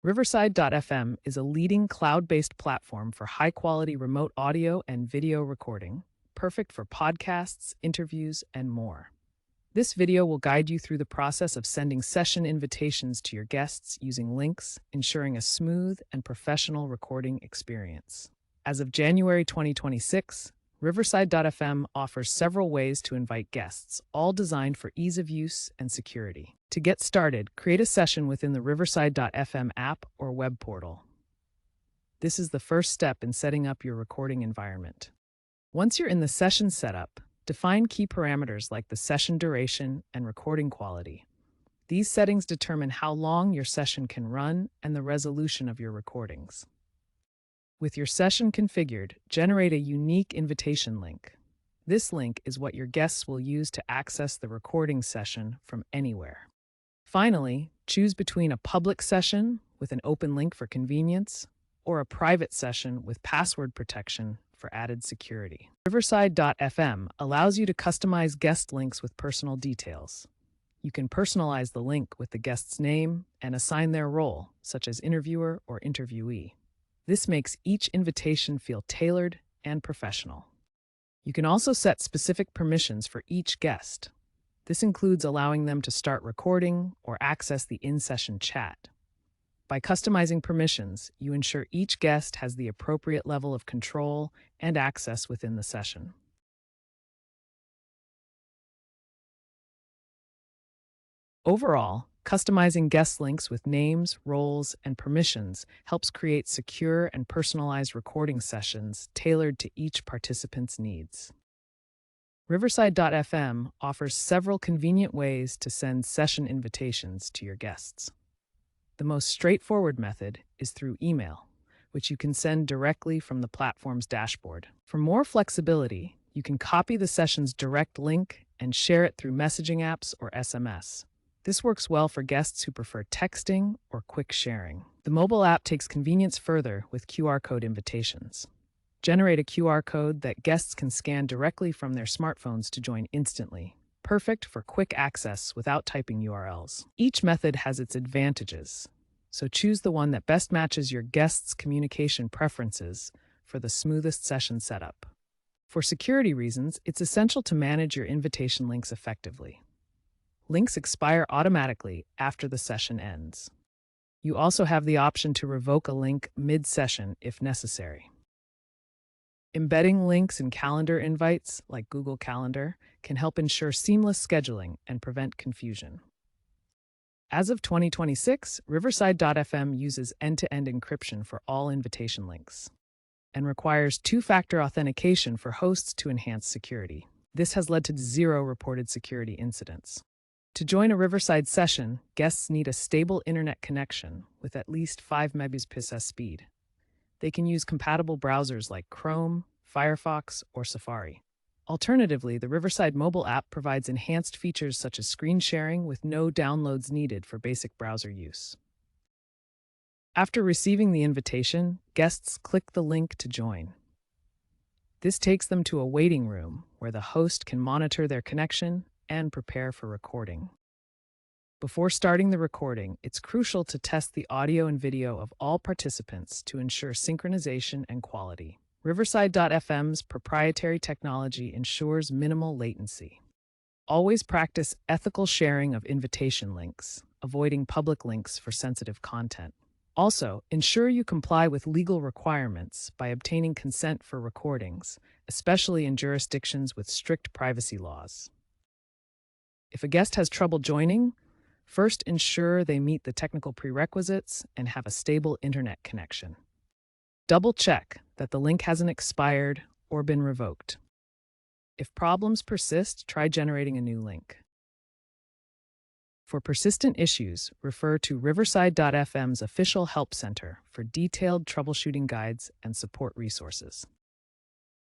Riverside.fm is a leading cloud-based platform for high-quality remote audio and video recording, perfect for podcasts, interviews, and more. This video will guide you through the process of sending session invitations to your guests using links, ensuring a smooth and professional recording experience. As of January 2026, Riverside.fm offers several ways to invite guests, all designed for ease of use and security. To get started, create a session within the Riverside.fm app or web portal. This is the first step in setting up your recording environment. Once you're in the session setup, define key parameters like the session duration and recording quality. These settings determine how long your session can run and the resolution of your recordings. With your session configured, generate a unique invitation link. This link is what your guests will use to access the recording session from anywhere. Finally, choose between a public session with an open link for convenience or a private session with password protection for added security. Riverside.fm allows you to customize guest links with personal details. You can personalize the link with the guest's name and assign their role, such as interviewer or interviewee. This makes each invitation feel tailored and professional. You can also set specific permissions for each guest. This includes allowing them to start recording or access the in-session chat. By customizing permissions, you ensure each guest has the appropriate level of control and access within the session. Overall, customizing guest links with names, roles, and permissions helps create secure and personalized recording sessions tailored to each participant's needs. Riverside.fm offers several convenient ways to send session invitations to your guests. The most straightforward method is through email, which you can send directly from the platform's dashboard. For more flexibility, you can copy the session's direct link and share it through messaging apps or SMS. This works well for guests who prefer texting or quick sharing. The mobile app takes convenience further with QR code invitations. Generate a QR code that guests can scan directly from their smartphones to join instantly, perfect for quick access without typing URLs. Each method has its advantages, so choose the one that best matches your guests' communication preferences for the smoothest session setup. For security reasons, it's essential to manage your invitation links effectively. Links expire automatically after the session ends. You also have the option to revoke a link mid-session if necessary. Embedding links in calendar invites, like Google Calendar, can help ensure seamless scheduling and prevent confusion. As of 2026, Riverside.fm uses end-to-end encryption for all invitation links and requires two-factor authentication for hosts to enhance security. This has led to 0 reported security incidents. To join a Riverside session, guests need a stable internet connection with at least 5 Mbps speed. They can use compatible browsers like Chrome, Firefox, or Safari. Alternatively, the Riverside mobile app provides enhanced features such as screen sharing with no downloads needed for basic browser use. After receiving the invitation, guests click the link to join. This takes them to a waiting room where the host can monitor their connection and prepare for recording. Before starting the recording, it's crucial to test the audio and video of all participants to ensure synchronization and quality. Riverside.fm's proprietary technology ensures minimal latency. Always practice ethical sharing of invitation links, avoiding public links for sensitive content. Also, ensure you comply with legal requirements by obtaining consent for recordings, especially in jurisdictions with strict privacy laws. If a guest has trouble joining, first ensure they meet the technical prerequisites and have a stable internet connection. Double-check that the link hasn't expired or been revoked. If problems persist, try generating a new link. For persistent issues, refer to Riverside.fm's official help center for detailed troubleshooting guides and support resources.